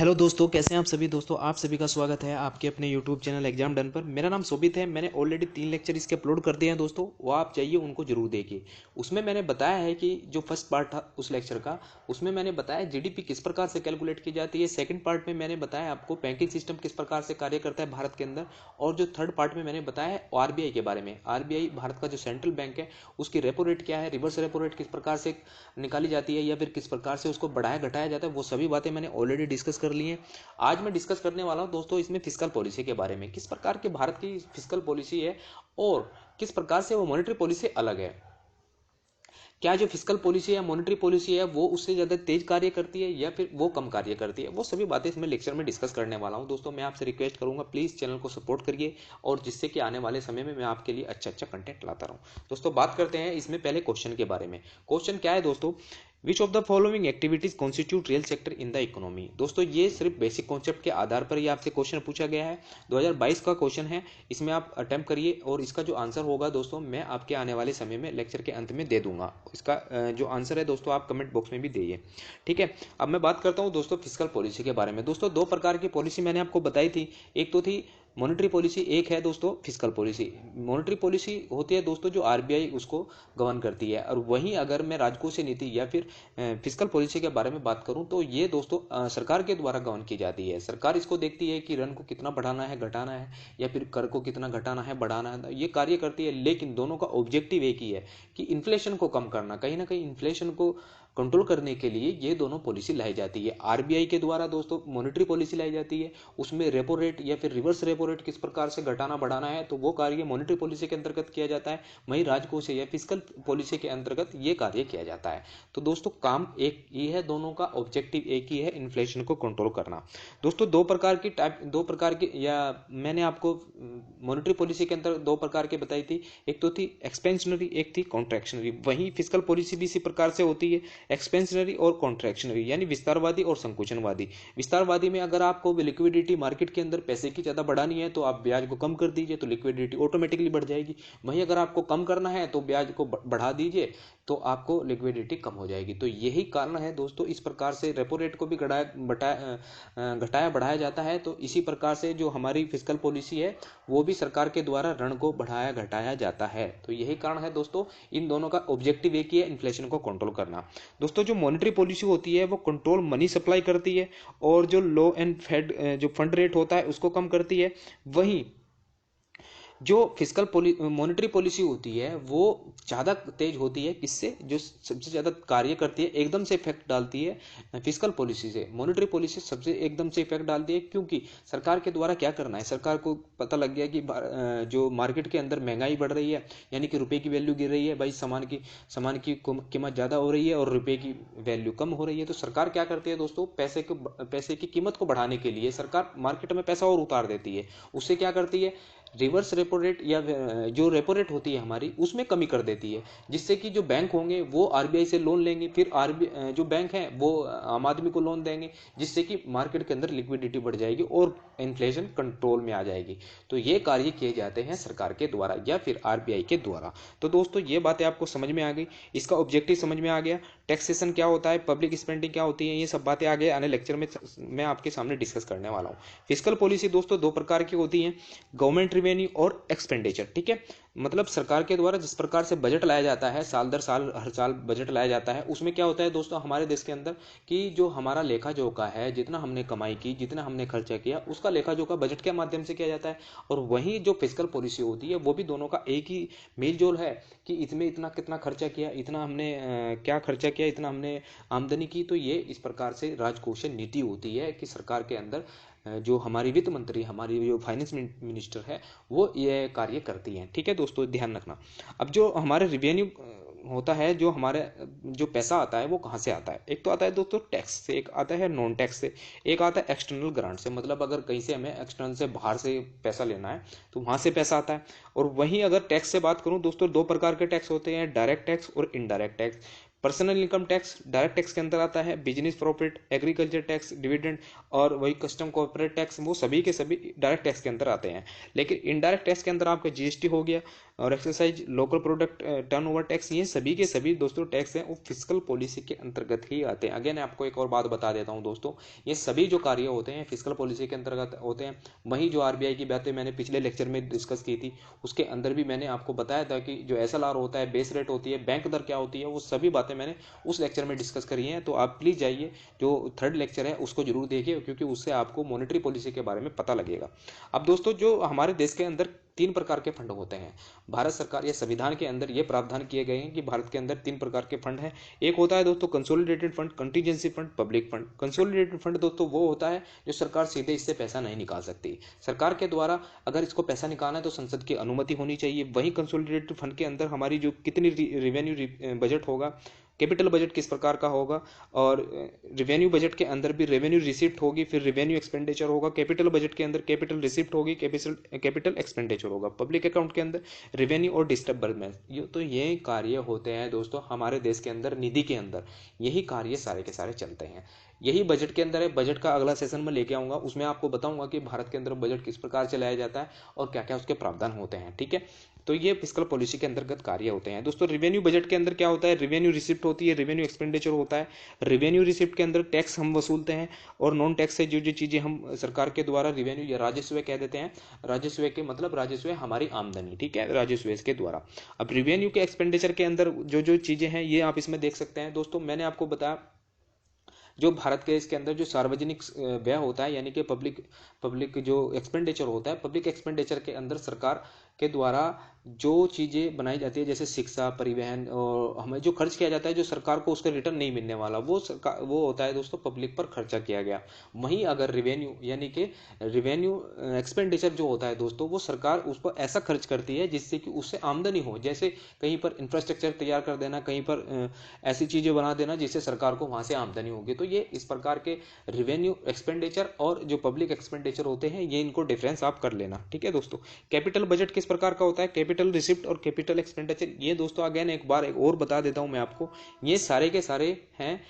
Hello दोस्तों, कैसे हैं आप सभी। दोस्तों आप सभी का स्वागत है आपके अपने यूट्यूब चैनल एग्जाम डन पर। मेरा नाम शोभित है। मैंने ऑलरेडी 3 लेक्चर इसके अपलोड कर दिए हैं दोस्तों, वो आप चाहिए उनको जरूर देखिए। उसमें मैंने बताया है कि जो फर्स्ट पार्ट था उस लेक्चर का, उसमें मैंने बताया जीडीपी किस प्रकार से कैलकुलेट की जाती है। सेकंड पार्ट में मैंने बताया आपको बैंकिंग सिस्टम किस प्रकार से कार्य करता है भारत के अंदर। और जो थर्ड पार्ट में मैंने बताया है आरबीआई के बारे में। आरबीआई भारत का जो सेंट्रल बैंक है उसकी रेपो रेट क्या है, रिवर्स रेपो रेट किस प्रकार से निकाली जाती है या फिर किस प्रकार से उसको बढ़ाया घटाया जाता है, वो सभी बातें मैंने ऑलरेडी डिस्कस कर ली हैं। आज मैं डिस्कस करने वाला हूं दोस्तों इसमें फिस्कल पॉलिसी के बारे में, किस प्रकार की भारत की फिस्कल पॉलिसी है और किस प्रकार से वो मॉनेटरी पॉलिसी अलग है। क्या जो फिस्कल पॉलिसी है, मॉनेटरी पॉलिसी है, वो उससे ज्यादा तेज कार्य करती है या फिर वो कम कार्य करती है, वो सभी बातें इसमें लेक्चर में डिस्कस करने वाला हूं। दोस्तों मैं आपसे रिक्वेस्ट करूंगा प्लीज चैनल को सपोर्ट करिए, और जिससे कि आने वाले समय में मैं आपके लिए अच्छा अच्छा कंटेंट लाता रहूं। दोस्तों बात करते हैं इसमें पहले क्वेश्चन के बारे में। क्वेश्चन क्या है दोस्तों, which of the following activities constitute real sector in the economy. दोस्तों ये सिर्फ बेसिक कॉन्सेप्ट के आधार पर ये आपसे क्वेश्चन पूछा गया है। 2022 का क्वेश्चन है, इसमें आप अटेम्प्ट करिए और इसका जो आंसर होगा दोस्तों मैं आपके आने वाले समय में लेक्चर के अंत में दे दूंगा। इसका जो आंसर है दोस्तों आप कमेंट बॉक्स में भी दीजिए, ठीक है। अब मैं बात करता हूं दोस्तों फिस्कल पॉलिसी के बारे में। दोस्तों दो प्रकार की पॉलिसी मैंने आपको बताई थी। एक तो थी मॉनेटरी पॉलिसी, एक है दोस्तों फिस्कल पॉलिसी। मॉनेटरी पॉलिसी होती है दोस्तों जो आरबीआई उसको गवर्न करती है, और वहीं अगर मैं राजकोषीय नीति या फिर फिस्कल पॉलिसी के बारे में बात करूं तो ये दोस्तों सरकार के द्वारा गवर्न की जाती है। सरकार इसको देखती है कि ऋण को कितना बढ़ाना है घटाना है, या फिर कर को कितना घटाना है बढ़ाना है, ये कार्य करती है। लेकिन दोनों का ऑब्जेक्टिव एक ही है कि इन्फ्लेशन को कम करना। कहीं ना कहीं इन्फ्लेशन को कंट्रोल करने के लिए ये दोनों पॉलिसी लाई जाती है। आरबीआई के द्वारा दोस्तों मॉनेटरी पॉलिसी लाई जाती है, उसमें रेपो रेट या फिर रिवर्स रेपो रेट किस प्रकार से घटाना बढ़ाना है तो वो कार्य मॉनेटरी पॉलिसी के अंतर्गत किया जाता है। वहीं राजकोषीय या फिस्कल पॉलिसी के अंतर्गत ये कार्य किया जाता है। तो दोस्तों काम एक ही है, दोनों का ऑब्जेक्टिव एक ही है, इन्फ्लेशन को कंट्रोल करना। दोस्तों दो प्रकार की या मैंने आपको मॉनेटरी पॉलिसी के अंतर्गत दो प्रकार के बताई थी। एक तो थी एक्सपेंशनरी, एक थी कॉन्ट्रैक्शनरी। वहीं फिस्कल पॉलिसी भी इसी प्रकार से होती है, एक्सपेंशनरी और कॉन्ट्रैक्शनरी, यानी विस्तारवादी और संकुचनवादी। विस्तारवादी में अगर आपको लिक्विडिटी मार्केट के अंदर पैसे की ज्यादा बढ़ानी है तो आप ब्याज को कम कर दीजिए तो लिक्विडिटी ऑटोमेटिकली बढ़ जाएगी। वहीं अगर आपको कम करना है तो ब्याज को बढ़ा दीजिए तो आपको लिक्विडिटी कम हो जाएगी। तो यही कारण है दोस्तों, इस प्रकार से रेपो रेट को भी घटाया बढ़ाया जाता है। तो इसी प्रकार से जो हमारी फिस्कल पॉलिसी है वो भी सरकार के द्वारा ऋण को बढ़ाया घटाया जाता है। तो यही कारण है दोस्तों, इन दोनों का ऑब्जेक्टिव एक ही है, इन्फ्लेशन को कंट्रोल करना। दोस्तों जो मॉनेटरी पॉलिसी होती है वो कंट्रोल मनी सप्लाई करती है, और जो लो एंड फेड जो फंड रेट होता है उसको कम करती है। वहीं जो फिस्कल मॉनेटरी पॉलिसी होती है वो ज़्यादा तेज होती है, किससे, जो सबसे ज़्यादा कार्य करती है, एकदम से इफेक्ट डालती है फिस्कल पॉलिसी से। मॉनेटरी पॉलिसी सबसे एकदम से इफेक्ट डालती है, क्योंकि सरकार के द्वारा क्या करना है, सरकार को पता लग गया कि जो मार्केट के अंदर महंगाई बढ़ रही है, यानी कि रुपए की वैल्यू गिर रही है, भाई सामान की कीमत ज़्यादा हो रही है और रुपए की वैल्यू कम हो रही है। तो सरकार क्या करती है दोस्तों, पैसे की कीमत को बढ़ाने के लिए सरकार मार्केट में पैसा और उतार देती है। उससे क्या करती है, रिवर्स रेपो रेट या जो रेपो रेट होती है हमारी उसमें कमी कर देती है, जिससे कि जो बैंक होंगे वो आरबीआई से लोन लेंगे, फिर आरबीआई जो बैंक है वो आम आदमी को लोन देंगे, जिससे कि मार्केट के अंदर लिक्विडिटी बढ़ जाएगी और इन्फ्लेशन कंट्रोल में आ जाएगी। तो ये कार्य किए जाते हैं सरकार के द्वारा या फिर आरबीआई के द्वारा। तो दोस्तों ये बातें आपको समझ में आ गई, इसका ऑब्जेक्टिव समझ में आ गया, टैक्सेशन क्या होता है, पब्लिक स्पेंडिंग क्या होती है, ये सब बातें आगे आने लेक्चर में मैं आपके सामने डिस्कस करने वाला हूँ। फिस्कल पॉलिसी दोस्तों दो प्रकार की होती है, गवर्नमेंट रिवेन्यू और एक्सपेंडिचर, ठीक है। मतलब सरकार के द्वारा जिस प्रकार से बजट लाया जाता है, साल दर साल हर साल बजट लाया जाता है, उसमें क्या होता है दोस्तों हमारे देश के अंदर कि जो हमारा लेखा जोखा है, जितना हमने कमाई की, जितना हमने खर्चा किया, उसका लेखा जोखा बजट के माध्यम से किया जाता है। और वहीं जो फिस्कल पॉलिसी होती है वो भी दोनों का एक ही मेल जोल है कि इसमें इतना कितना खर्चा किया, इतना हमने क्या खर्चा किया, इतना हमने आमदनी की। तो ये इस प्रकार से राजकोषीय नीति होती है कि सरकार के अंदर जो हमारी वित्त मंत्री, हमारी जो फाइनेंस मिनिस्टर है वो ये कार्य करती हैं, ठीक है दोस्तों, ध्यान रखना। अब जो हमारे रिवेन्यू होता है, जो हमारे जो पैसा आता है वो कहाँ से आता है, एक तो आता है दोस्तों टैक्स से, एक आता है नॉन टैक्स से, एक आता है एक्सटर्नल ग्रांट से। मतलब अगर कहीं से हमें एक्सटर्नल से बाहर से पैसा लेना है तो वहां से पैसा आता है। और वहीं अगर टैक्स से बात करूं दोस्तों, दो प्रकार के टैक्स होते हैं, डायरेक्ट टैक्स और indirect tax. Personal income tax direct tax के अंदर आता है, business profit, agriculture tax, dividend और वही कस्टम कॉर्पोरेट टैक्स, वो सभी के सभी डायरेक्ट टैक्स के अंदर आते हैं। लेकिन इनडायरेक्ट टैक्स के अंदर आपका जीएसटी हो गया, और exercise local product turnover tax, ये सभी के सभी दोस्तों टैक्स हैं वो फिस्कल पॉलिसी के अंतर्गत ही आते हैं। अगेन आपको एक और बात बता देता हूँ दोस्तों, ये सभी जो कार्य होते हैं फिस्कल पॉलिसी के अंतर्गत होते हैं। वहीं जो आरबीआई की बातें मैंने पिछले लेक्चर में डिस्कस की थी, उसके अंदर भी मैंने आपको बताया था कि जो एसएलआर होता है, बेस रेट होती है, बैंक दर क्या होती है, वो सभी बातें मैंने उस लेक्चर में डिस्कस करी हैं। तो आप प्लीज़ जाइए, जो थर्ड लेक्चर है उसको जरूर देखिए, क्योंकि उससे आपको मॉनेटरी पॉलिसी के बारे में पता लगेगा। अब दोस्तों जो हमारे देश के अंदर 3 प्रकार के फंड होते हैं। भारत सरकार या संविधान के अंदर ये प्रावधान किए गए हैं कि भारत के अंदर 3 प्रकार के फंड हैं। एक होता है दोस्तों consolidated fund, contingency fund, public fund. Consolidated fund दोस्तों वो होता है जो सरकार सीधे इससे पैसा नहीं निकाल सकती, सरकार के द्वारा अगर इसको पैसा निकालना है तो संसद की अनुमति होनी चाहिए। वहीं कंसोलिडेटेड फंड के अंदर हमारी जो कितनी रेवेन्यू बजट होगा, कैपिटल बजट किस प्रकार का होगा, और रेवेन्यू बजट के अंदर भी रेवेन्यू रिसिप्ट होगी, फिर रेवेन्यू एक्सपेंडिचर होगा। कैपिटल बजट के अंदर कैपिटल रिसिप्ट होगी, कैपिटल एक्सपेंडिचर होगा। पब्लिक अकाउंट के अंदर रेवेन्यू और डिस्टर्बमेंट। ये कार्य होते हैं दोस्तों हमारे देश के अंदर, निधि के अंदर यही कार्य सारे के सारे चलते हैं। यही बजट के अंदर है। बजट का अगला सेशन में लेके आऊंगा, उसमें आपको बताऊंगा कि भारत के अंदर बजट किस प्रकार चलाया जाता है और क्या क्या उसके प्रावधान होते हैं। ठीक है, तो ये फिस्कल पॉलिसी के अंतर्गत कार्य होते हैं दोस्तों। रेवेन्यू बजट के अंदर क्या होता है, रेवेन्यू रिसिप्ट होती है, रेवेन्यू एक्सपेंडिचर होता है। रेवेन्यू रिसिप्ट के अंदर टैक्स हम वसूलते हैं, और नॉन टैक्स से जो जो चीजें हम सरकार के द्वारा रेवेन्यू या राजस्व कह देते हैं, राजस्व के मतलब राजस्व है हमारी आमदनी, ठीक है, राजस्व के द्वारा। अब रेवेन्यू के एक्सपेंडिचर के अंदर जो जो चीजें हैं ये आप इसमें देख सकते हैं दोस्तों। मैंने आपको बताया जो भारत के इसके अंदर जो सार्वजनिक व्यय होता है, यानी कि पब्लिक जो एक्सपेंडिचर होता है, पब्लिक एक्सपेंडिचर के अंदर सरकार के द्वारा जो चीजें बनाई जाती है, जैसे शिक्षा, परिवहन, और हमें जो खर्च किया जाता है जो सरकार को उसका रिटर्न नहीं मिलने वाला, वो होता है दोस्तों पब्लिक पर खर्चा किया गया। वहीं अगर रेवेन्यू यानी कि रेवेन्यू एक्सपेंडिचर जो होता है दोस्तों, वो सरकार उस पर ऐसा खर्च करती है जिससे कि उससे आमदनी हो, जैसे कहीं पर इंफ्रास्ट्रक्चर तैयार कर देना, कहीं पर ऐसी चीजें बना देना जिससे सरकार को वहां से आमदनी होगी। तो ये इस प्रकार के रेवेन्यू एक्सपेंडिचर और जो पब्लिक एक्सपेंडिचर होते हैं, ये इनको डिफरेंस आप कर लेना। ठीक है दोस्तों, कैपिटल बजट किस प्रकार का होता है, कैपिटल रिसिप्ट और कैपिटल एक्सपेंडिचर, ये दोस्तों अगेन एक बार एक और बता देता हूं मैं आपको, ये सारे के सारे हैं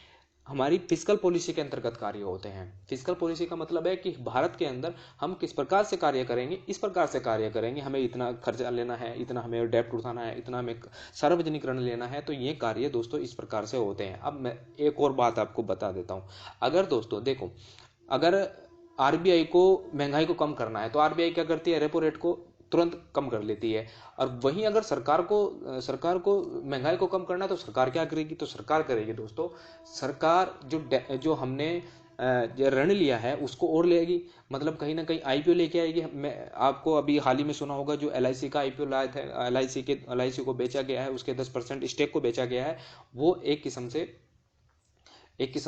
हमारी फिस्कल पॉलिसी के अंतर्गत कार्य होते हैं। फिस्कल पॉलिसी का मतलब है कि भारत के अंदर हम किस प्रकार से कार्य करेंगे, इस प्रकार से कार्य करेंगे, हमें इतना खर्चा लेना है, इतना हमें डेब्ट उठाना है, इतना हमें सार्वजनिक ऋण लेना है। तो ये कार्य दोस्तों इस प्रकार से होते हैं। अब मैं एक और बात आपको बता देता हूं, अगर दोस्तों देखो, अगर आरबीआई को महंगाई को कम करना है तो आरबीआई क्या करती है, रेपो रेट को तुरंत कम कर लेती है। और वहीं अगर सरकार को महंगाई को कम करना है तो सरकार क्या करेगी, तो सरकार करेगी दोस्तों, सरकार जो हमने ऋण लिया है उसको और लेगी, मतलब कहीं ना कहीं आईपीओ लेके आएगी। मैं आपको अभी हाल ही में सुना होगा जो एलआईसी का आईपीओ लाया था, एलआईसी को बेचा गया है, उसके 10% स्टेक को बेचा गया है। वो एक किस्म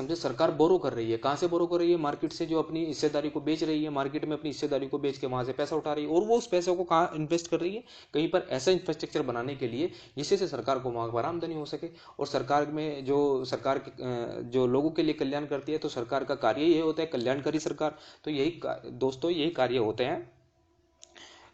से सरकार बोरो कर रही है। कहां से बोरो कर रही है, मार्केट से, जो अपनी हिस्सेदारी को बेच रही है, मार्केट में अपनी हिस्सेदारी को बेच के वहां से पैसा उठा रही है, और वो उस पैसे को कहां इन्वेस्ट कर रही है, कहीं पर ऐसा इंफ्रास्ट्रक्चर बनाने के लिए जिससे से सरकार को वहां पर आमदनी हो सके। और सरकार में जो सरकार जो लोगों के लिए कल्याण करती है, तो सरकार का कार्य ये होता है कल्याणकारी सरकार। तो यही दोस्तों यही कार्य होते हैं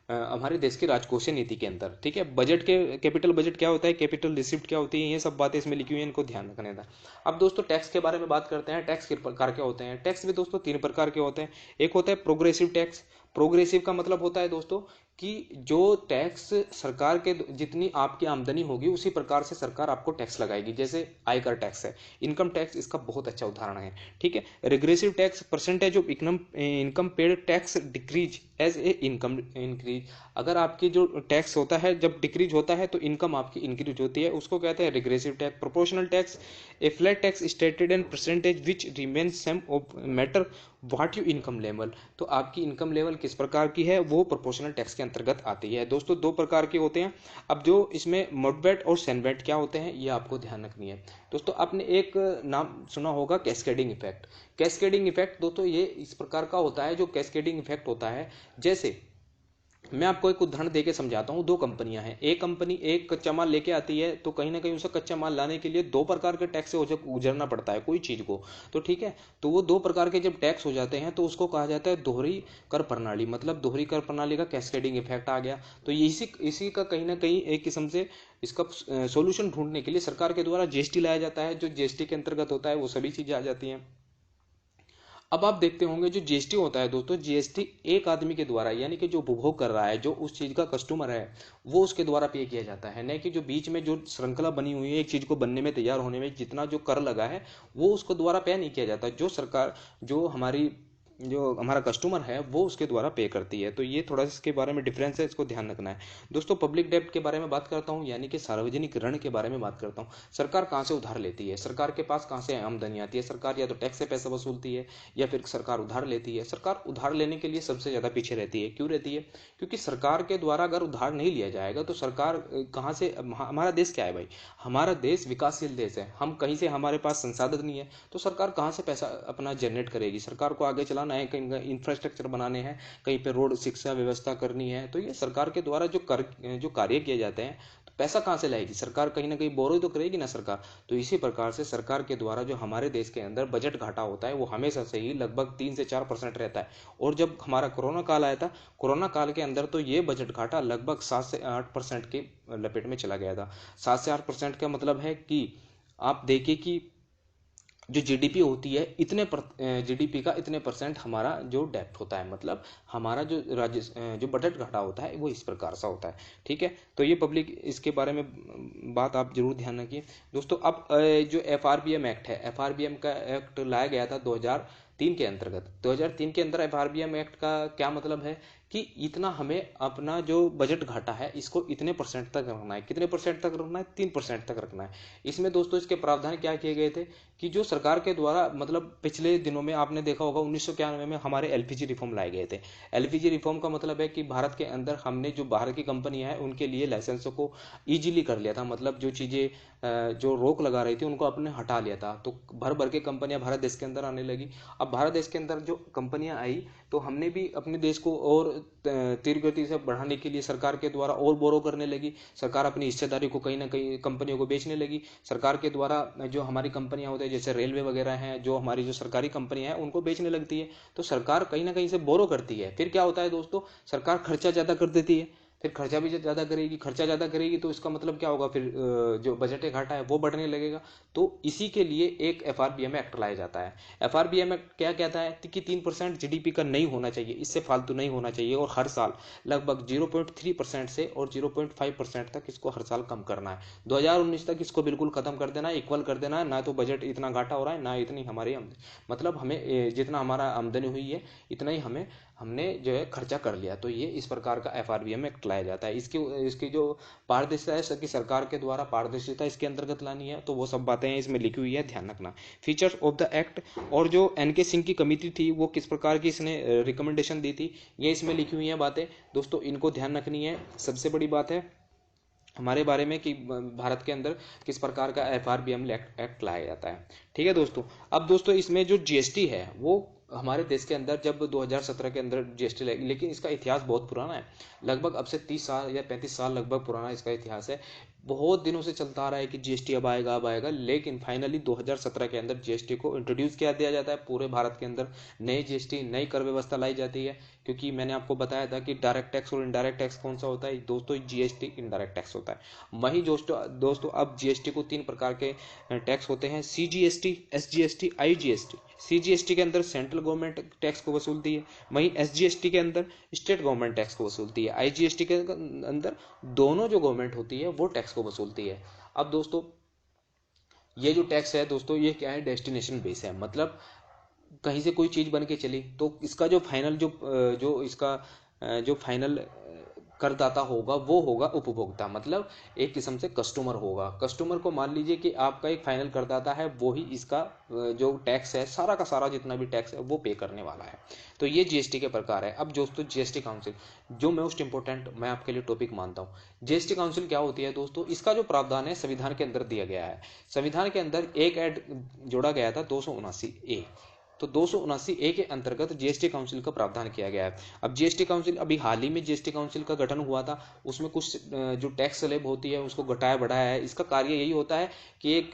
हमारे देश की राजकोषीय नीति के अंदर। ठीक है, बजट के कैपिटल बजट क्या होता है, कैपिटल रिसिप्ट क्या होती है, ये सब बातें इसमें लिखी हुई है, इनको ध्यान रखने था। अब दोस्तों टैक्स के बारे में बात करते हैं। टैक्स किस प्रकार के होते हैं, टैक्स भी दोस्तों 3 प्रकार के होते हैं। एक होता है प्रोग्रेसिव टैक्स। प्रोग्रेसिव का मतलब होता है दोस्तों कि जो टैक्स सरकार के जितनी आपकी आमदनी होगी उसी प्रकार से सरकार आपको टैक्स लगाएगी। जैसे आयकर टैक्स है, इनकम टैक्स इसका बहुत अच्छा उदाहरण है। ठीक है, regressive tax, percentage of income paid tax decrease as a income increase. अगर आपकी जो टैक्स होता है जब डिक्रीज होता है तो इनकम आपकी इंक्रीज होती है, उसको कहते हैं regressive tax. Proportional tax, A flat tax stated and percentage which remains same of matter what you income level. तो आपकी इनकम लेवल किस प्रकार की है वो प्रोपोर्शनल टैक्स के अंतर्गत आती है। दोस्तों 2 प्रकार के होते हैं। अब जो इसमें मोडवेट और सेनवेट क्या होते हैं ये आपको ध्यान रखनी है। दोस्तों आपने एक नाम सुना होगा कैस्केडिंग इफेक्ट। कैस्केडिंग इफेक्ट दोस्तों ये इस प्रकार का होता है, जो कैस्केडिंग इफेक्ट होता है, जैसे मैं आपको एक उदाहरण देके समझाता हूँ। 2 कंपनियां हैं, एक कंपनी एक कच्चा माल लेके आती है, तो कहीं ना कहीं उसे कच्चा माल लाने के लिए 2 प्रकार के टैक्स से गुजरना पड़ता है कोई चीज को। तो ठीक है, तो वो 2 प्रकार के जब टैक्स हो जाते हैं तो उसको कहा जाता है दोहरी कर प्रणाली, मतलब दोहरी कर प्रणाली का कैस्केडिंग इफेक्ट आ गया। तो इसी का कहीं ना कहीं एक किस्म से इसका सोल्यूशन ढूंढने के लिए सरकार के द्वारा जीएसटी लाया जाता है। जो जीएसटी के अंतर्गत होता है वो सभी चीजें आ जाती हैं। अब आप देखते होंगे जो जीएसटी होता है दोस्तों, जीएसटी एक आदमी के द्वारा, यानी कि जो उपभोग कर रहा है, जो उस चीज का कस्टमर है, वो उसके द्वारा पे किया जाता है, नहीं कि जो बीच में जो श्रृंखला बनी हुई है एक चीज को बनने में, तैयार होने में जितना जो कर लगा है वो उसको द्वारा पे नहीं किया जाता। जो सरकार, जो हमारा कस्टमर है वो उसके द्वारा पे करती है। तो ये थोड़ा सा इसके बारे में डिफरेंस है, इसको ध्यान रखना है दोस्तों। पब्लिक डेब्ट के बारे में बात करता हूँ, यानी कि सार्वजनिक ऋण के बारे में बात करता हूँ। सरकार कहाँ से उधार लेती है, सरकार के पास कहाँ से आमदनी आती है? सरकार या तो टैक्स से पैसा वसूलती है या फिर सरकार उधार लेती है। सरकार उधार लेने के लिए सबसे ज्यादा पीछे रहती है। क्यों रहती है? क्योंकि सरकार के द्वारा अगर उधार नहीं लिया जाएगा तो सरकार कहाँ से, हमारा देश क्या है भाई, हमारा देश विकासशील देश है, हम कहीं से, हमारे पास संसाधन नहीं है तो सरकार कहाँ से पैसा अपना जनरेट करेगी? सरकार को आगे चलाना है, कहीं इंफ्रास्ट्रक्चर बनाने हैं, कहीं पे रोड, शिक्षा व्यवस्था करनी है, तो ये सरकार के द्वारा जो कार्य किए जाते हैं, तो पैसा कहाँ से लाएगी सरकार? कहीं ना कहीं बोरो ही तो करेगी ना सरकार। तो इसी प्रकार से सरकार के द्वारा जो हमारे देश के अंदर बजट घाटा होता है वो हमेशा से ही लगभग 3 से 4% रहता है। और जब हमारा कोरोना काल आया था, कोरोना काल के अंदर तो ये बजट घाटा लगभग 7 से 8% के लपेट में चला गया था। 7 से 8% का मतलब है कि आप देखिए कि जो जीडीपी होती है, जीडीपी का इतने परसेंट हमारा जो डेप्ट होता है, मतलब हमारा जो जो बजट घाटा होता है वो इस प्रकार सा होता है। ठीक है, तो ये पब्लिक इसके बारे में बात आप जरूर ध्यान रखिए दोस्तों। अब जो एफआरबीएम एक्ट है, एफआरबीएम का एक्ट लाया गया था 2003 के अंतर्गत। 2003 के अंदर एफआरबीएम एक्ट का क्या मतलब है कि इतना हमें अपना जो बजट घाटा है इसको इतने परसेंट तक रखना है। कितने परसेंट तक रखना है? 3% तक रखना है। इसमें दोस्तों इसके प्रावधान क्या किए गए थे कि जो सरकार के द्वारा, मतलब पिछले दिनों में आपने देखा होगा 1991 में हमारे एलपीजी रिफॉर्म लाए गए थे। एलपीजी रिफॉर्म का मतलब है कि भारत के अंदर हमने जो बाहर की कंपनियां हैं उनके लिए लाइसेंसों को इजीली कर लिया था, मतलब जो चीजें जो रोक लगा रही थी उनको अपने हटा लिया था। तो भर भर के कंपनियां भारत देश के अंदर आने लगी। अब भारत देश के अंदर जो कंपनियां आई तो हमने भी अपने देश को और तीव्र गति से बढ़ाने के लिए सरकार के द्वारा और बोरो करने लगी। सरकार अपनी हिस्सेदारी को कहीं ना कहीं कंपनियों को बेचने लगी। सरकार के द्वारा जो हमारी कंपनियां होती है, जैसे रेलवे वगैरह हैं, जो हमारी जो सरकारी कंपनियां हैं उनको बेचने लगती है। तो सरकार कहीं ना कहीं से बोरो करती है। फिर क्या होता है दोस्तों, सरकार खर्चा ज्यादा कर देती है। फिर खर्चा भी ज्यादा करेगी, खर्चा ज्यादा करेगी तो इसका मतलब क्या होगा, फिर जो बजट घाटा है वो बढ़ने लगेगा। तो इसी के लिए एक एफआरबीएम एक्ट लाया जाता है। एफआरबीएम एक्ट क्या कहता है कि 3% जीडीपी का नहीं होना चाहिए, इससे फालतू नहीं होना चाहिए, और हर साल लगभग 0.3% से और 0.5% तक इसको हर साल कम करना है। 2019 तक इसको बिल्कुल खत्म कर देना है, इक्वल कर देना है। ना तो बजट इतना घाटा हो रहा है, ना इतनी हमारी मतलब हमें जितना हमारा आमदनी हुई है इतना ही हमने जो है खर्चा कर लिया। तो ये इस प्रकार का एफआरबीएम एक्ट लाया जाता है। इसकी जो पारदर्शिता है, कि सरकार के द्वारा पारदर्शिता इसके अंतर्गत लानी है, तो वो सब बातें इसमें लिखी हुई है, ध्यान रखना। फीचर्स ऑफ द एक्ट, और जो एनके सिंह की कमेटी थी वो किस प्रकार की इसने रिकमेंडेशन दी थी, ये इसमें लिखी हुई है बातें दोस्तों, इनको ध्यान रखनी है। सबसे बड़ी बात है हमारे बारे में कि भारत के अंदर किस प्रकार का एफआरबीएम एक्ट लाया जाता है। ठीक है दोस्तों। अब दोस्तों इसमें जो जीएसटी है वो हमारे देश के अंदर जब 2017 के अंदर जीएसटी लगी, लेकिन इसका इतिहास बहुत पुराना है, लगभग अब से 30 साल या 35 साल लगभग पुराना इसका इतिहास है। बहुत दिनों से चलता आ रहा है कि जीएसटी अब आएगा अब आएगा, लेकिन फाइनली 2017 के अंदर जीएसटी को इंट्रोड्यूस किया दिया जाता है। पूरे भारत के अंदर नई जीएसटी, नई कर व्यवस्था लाई जाती है। क्योंकि मैंने आपको बताया था कि डायरेक्ट टैक्स और इनडायरेक्ट टैक्स कौन सा होता है दोस्तों, जीएसटी इनडायरेक्ट टैक्स होता है। वही दोस्तों अब जीएसटी को 3 प्रकार के टैक्स होते हैं, सीजीएसटी, एसजीएसटी, आईजीएसटी। सीजीएसटी के अंदर सेंट्रल गवर्नमेंट टैक्स को वसूलती है, वहीं एसजीएसटी के अंदर स्टेट गवर्नमेंट टैक्स को वसूलती है, आईजीएसटी के अंदर दोनों जो गवर्नमेंट होती है वो टैक्स को वसूलती है। अब दोस्तों ये जो टैक्स है दोस्तों, ये क्या है, डेस्टिनेशन बेस है, मतलब कहीं से कोई चीज बन के चली तो इसका जो फाइनल जो इसका जो फाइनल करदाता होगा वो होगा उपभोक्ता, मतलब एक किस्म से कस्टमर होगा। कस्टमर को मान लीजिए कि आपका एक फाइनल करदाता है, वो ही इसका जो टैक्स है, सारा का सारा जितना भी टैक्स है वो पे करने वाला है। तो ये जीएसटी के प्रकार है। अब दोस्तों जीएसटी काउंसिल, जो मोस्ट इंपोर्टेंट मैं आपके लिए टॉपिक मानता हूँ, जीएसटी काउंसिल क्या होती है दोस्तों, इसका जो प्रावधान है संविधान के अंदर दिया गया है। संविधान के अंदर एक ऐड जोड़ा गया था 279A। तो 279A के अंतर्गत जीएसटी काउंसिल का प्रावधान किया गया है। अब जीएसटी काउंसिल, अभी हाल ही में जीएसटी काउंसिल का गठन हुआ था, उसमें कुछ जो टैक्स स्लैब होती है उसको घटाया बढ़ाया है। इसका कार्य यही होता है कि एक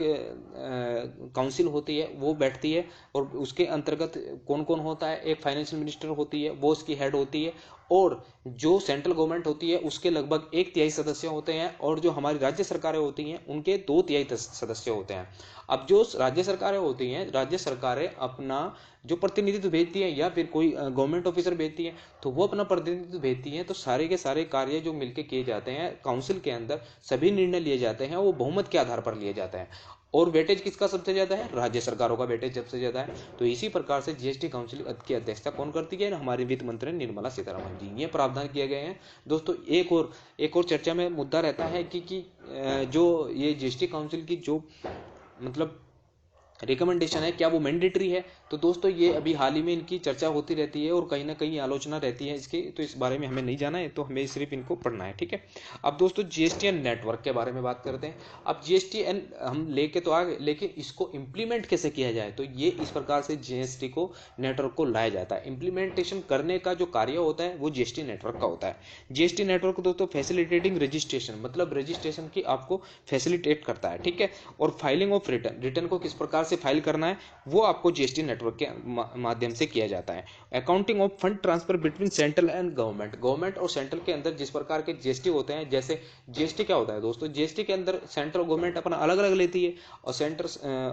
काउंसिल होती है वो बैठती है और उसके अंतर्गत कौन कौन होता है, एक फाइनेंशियल मिनिस्टर होती है वो उसकी हेड होती है, और जो सेंट्रल गवर्नमेंट होती है उसके लगभग 1/3 सदस्य होते हैं, और जो हमारी राज्य सरकारें होती हैं उनके 2/3 सदस्य होते हैं। अब जो राज्य सरकारें होती हैं, राज्य सरकारें अपना जो प्रतिनिधित्व भेजती है या फिर कोई गवर्नमेंट ऑफिसर भेजती है, तो वो अपना प्रतिनिधित्व भेजती है, तो सारे के सारे कार्य जो मिलकर किए जाते हैं काउंसिल के अंदर, सभी निर्णय लिए जाते हैं वो बहुमत के आधार पर लिए जाते हैं। और वेटेज किसका सबसे ज्यादा है? राज्य सरकारों का वेटेज सबसे ज्यादा है। तो इसी प्रकार से जीएसटी काउंसिल की अध्यक्षता कौन करती है? हमारी वित्त मंत्री निर्मला सीतारमण जी। ये प्रावधान किए गए हैं दोस्तों। एक और चर्चा में मुद्दा रहता है कि जो ये जीएसटी काउंसिल की जो मतलब रिकमेंडेशन है, क्या वो मैंडेटरी है? तो दोस्तों ये अभी हाल ही में इनकी चर्चा होती रहती है और कहीं ना कहीं आलोचना रहती है इसकी, तो इस बारे में हमें नहीं जाना है, तो हमें सिर्फ इनको पढ़ना है, ठीक है। अब दोस्तों जीएसटीएन नेटवर्क के बारे में बात करते हैं। अब जीएसटीएन हम लेके तो आ गए, लेकिन इसको इंप्लीमेंट कैसे किया जाए? तो ये इस प्रकार से जीएसटी को नेटवर्क को लाया जाता है। इंप्लीमेंटेशन करने का जो कार्य होता है वो जीएसटी नेटवर्क का होता है। जीएसटी नेटवर्क दोस्तों फैसिलिटेटिंग रजिस्ट्रेशन, मतलब रजिस्ट्रेशन की आपको फैसिलिटेट करता है, ठीक है। और फाइलिंग ऑफ रिटर्न को किस प्रकार से फाइल करना है वो आपको जीएसटी नेटवर्क के माध्यम से किया जाता है। Accounting of fund transfer between central and government और सेंट्रल के अंदर जिस प्रकार के जीएसटी होते हैं, जैसे जीएसटी क्या होता है दोस्तों, जीएसटी के अंदर सेंट्रल गवर्नमेंट अपना अलग अलग लेती है और सेंटर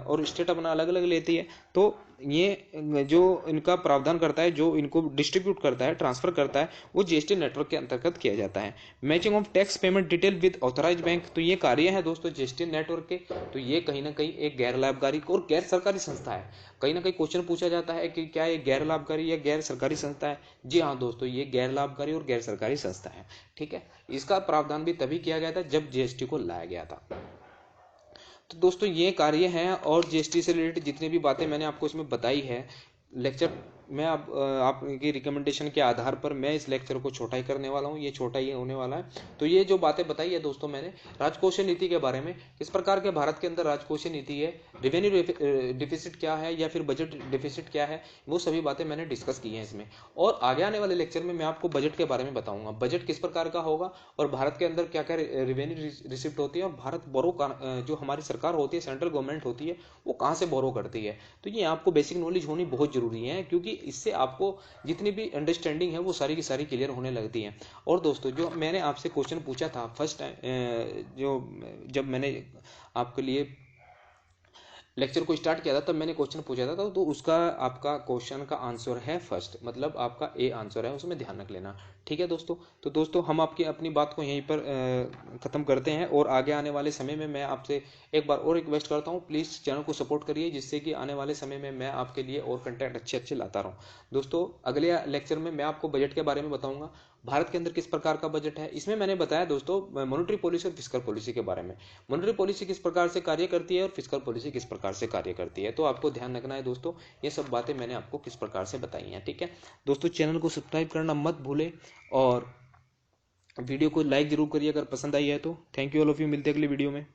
और स्टेट अपना अलग अलग लेती है। तो ये जो इनका प्रावधान करता है, जो इनको डिस्ट्रीब्यूट करता है, ट्रांसफर करता है, वो जीएसटी नेटवर्क के अंतर्गत किया जाता है। Matching of tax payment detail with authorise bank, तो ये कार्य है दोस्तों जीएसटी नेटवर्क के। तो ये कहीं ना कहीं एक गैर लाभकारी और गैर सरकारी संस्था है। कहीं ना कहीं क्वेश्चन पूछा जाता है कि क्या ये गैर लाभकारी या गैर सरकारी संस्था है? जी हाँ दोस्तों, ये गैर लाभकारी और गैर सरकारी संस्था है, ठीक है। इसका प्रावधान भी तभी किया गया था जब जीएसटी को लाया गया था। तो दोस्तों ये कार्य हैं, और जीएसटी से रिलेटेड जितनी भी बातें मैंने आपको इसमें बताई है लेक्चर मैं अब आपकी रिकमेंडेशन के आधार पर मैं इस लेक्चर को छोटा ही करने वाला हूँ, ये छोटा ही होने वाला है। तो ये जो बातें बताई है दोस्तों मैंने राजकोषीय नीति के बारे में, किस प्रकार के भारत के अंदर राजकोषीय नीति है, रेवेन्यू डिफिसिट क्या है या फिर बजट डिफिसिट क्या है, वो सभी बातें मैंने डिस्कस की हैं इसमें। और आगे आने वाले लेक्चर में मैं आपको बजट के बारे में बताऊंगा, बजट किस प्रकार का होगा और भारत के अंदर क्या क्या रेवेन्यू रिसिप्ट होती है, और भारत बोरो जो हमारी सरकार होती है, सेंट्रल गवर्नमेंट होती है, वो कहाँ से बोरो करती है। तो ये आपको बेसिक नॉलेज होनी बहुत जरूरी है, क्योंकि इससे आपको जितनी भी अंडरस्टैंडिंग है वो सारी की सारी क्लियर होने लगती है। और दोस्तों जो मैंने आपसे क्वेश्चन पूछा था फर्स्ट टाइम, जो जब मैंने आपके लिए लेक्चर को स्टार्ट किया था तब मैंने क्वेश्चन पूछा था, तो उसका आपका क्वेश्चन का आंसर है फर्स्ट, मतलब आपका ए आंसर है, उसमें ध्यान रख लेना, ठीक है दोस्तों। तो दोस्तों हम आपकी अपनी बात को यहीं पर ख़त्म करते हैं, और आगे आने वाले समय में मैं आपसे एक बार और रिक्वेस्ट करता हूँ, प्लीज़ चैनल को सपोर्ट करिए, जिससे कि आने वाले समय में मैं आपके लिए और कंटेंट अच्छे अच्छे लाता रहूँ। दोस्तों अगले लेक्चर में मैं आपको बजट के बारे में बताऊँगा, भारत के अंदर किस प्रकार का बजट है। इसमें मैंने बताया दोस्तों मॉनेटरी पॉलिसी और फिस्कल पॉलिसी के बारे में, मॉनेटरी पॉलिसी किस प्रकार से कार्य करती है और फिस्कल पॉलिसी किस प्रकार से कार्य करती है। तो आपको ध्यान रखना है दोस्तों, ये सब बातें मैंने आपको किस प्रकार से बताई हैं, ठीक है दोस्तों। चैनल को सब्सक्राइब करना मत भूलें, और वीडियो को लाइक जरूर करिए अगर पसंद आई है तो। Thank you all of you, मिलते हैं अगली वीडियो में।